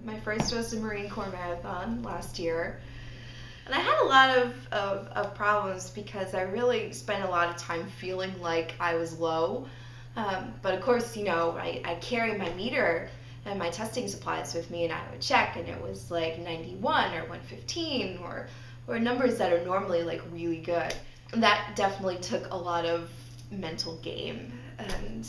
My first was the Marine Corps Marathon last year. And I had a lot of problems because I really spent a lot of time feeling like I was low. But of course, I carry my meter and my testing supplies with me, and I would check, and it was like 91 or 115 or numbers that are normally like really good. And that definitely took a lot of mental game and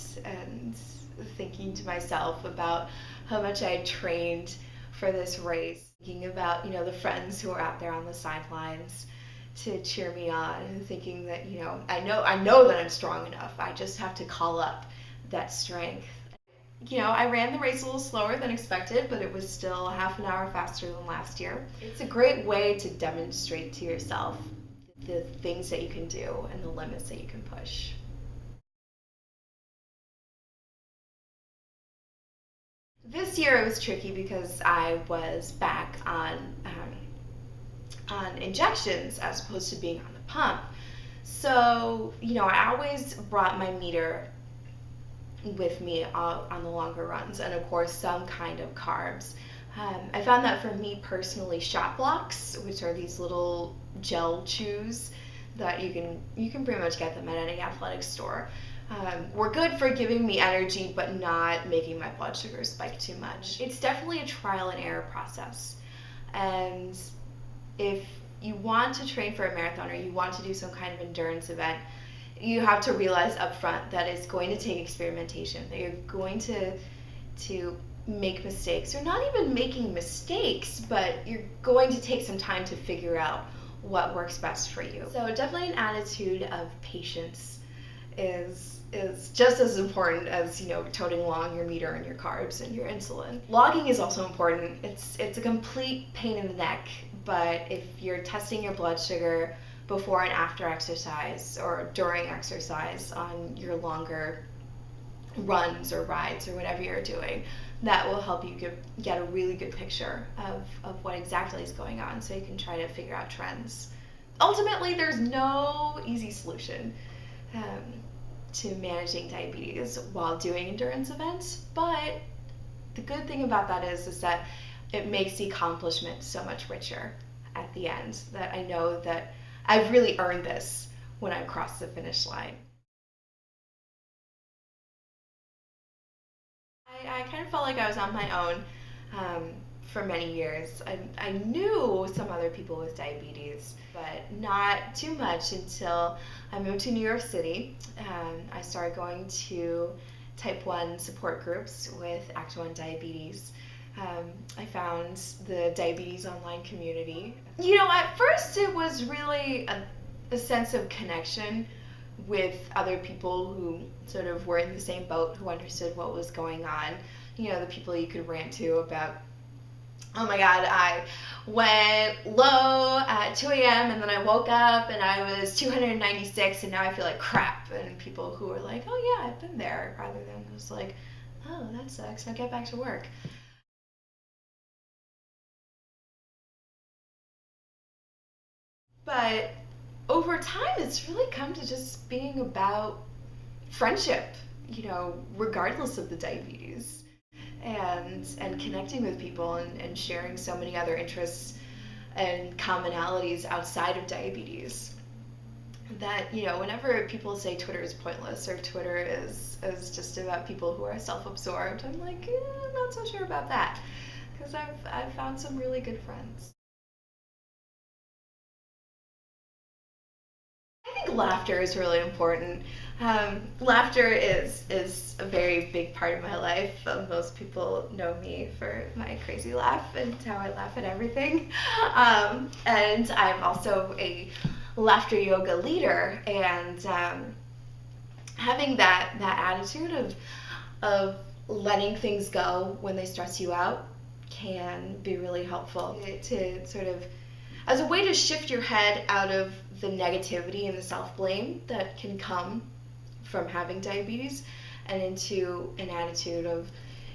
thinking to myself about how much I had trained for this race, thinking about the friends who are out there on the sidelines to cheer me on, and thinking that I know that I'm strong enough. I just have to call up that strength. I ran the race a little slower than expected, but it was still half an hour faster than last year. It's a great way to demonstrate to yourself the things that you can do and the limits that you can push. This year it was tricky because I was back on injections as opposed to being on the pump. So, I always brought my meter with me on the longer runs, and of course some kind of carbs. I found that for me personally, shot blocks, which are these little gel chews that you can pretty much get them at any athletic store, were good for giving me energy but not making my blood sugar spike too much. It's definitely a trial and error process, and if you want to train for a marathon or you want to do some kind of endurance event, you have to realize up front that it's going to take experimentation, that you're going to make mistakes, or not even making mistakes, but you're going to take some time to figure out what works best for you. So definitely an attitude of patience is just as important as toting along your meter and your carbs and your insulin. Logging is also important. It's a complete pain in the neck, but if you're testing your blood sugar before and after exercise or during exercise on your longer runs or rides or whatever you're doing, that will help you get a really good picture of what exactly is going on, so you can try to figure out trends. Ultimately, there's no easy solution to managing diabetes while doing endurance events, but the good thing about that is that it makes the accomplishment so much richer at the end, that I know that I've really earned this when I cross the finish line. I kind of felt like I was on my own for many years. I knew some other people with diabetes, but not too much until I moved to New York City. I started going to type 1 support groups with Act 1 Diabetes. I found the diabetes online community. At first it was really a sense of connection with other people who sort of were in the same boat, who understood what was going on. The people you could rant to about, oh my god, I went low at 2 a.m. and then I woke up and I was 296 and now I feel like crap. And people who were like, oh yeah, I've been there, rather than just like, oh, that sucks, now get back to work. But over time, it's really come to just being about friendship, regardless of the diabetes, and connecting with people and sharing so many other interests and commonalities outside of diabetes. That, whenever people say Twitter is pointless or Twitter is just about people who are self-absorbed, I'm like, I'm not so sure about that, because I've found some really good friends. I think laughter is really important. Laughter is a very big part of my life. Most people know me for my crazy laugh and how I laugh at everything. And I'm also a laughter yoga leader, and having that attitude of letting things go when they stress you out can be really helpful to sort of, as a way to shift your head out of the negativity and the self-blame that can come from having diabetes, and into an attitude of,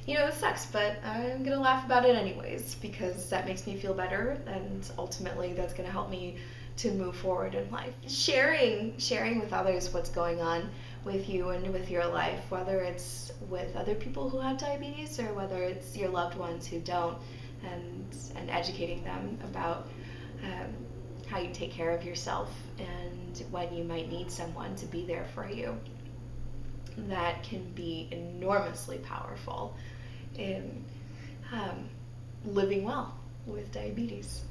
it sucks, but I'm gonna laugh about it anyways, because that makes me feel better, and ultimately that's gonna help me to move forward in life. Sharing with others what's going on with you and with your life, whether it's with other people who have diabetes or whether it's your loved ones who don't, and educating them about um, how you take care of yourself and when you might need someone to be there for you. That can be enormously powerful in living well with diabetes.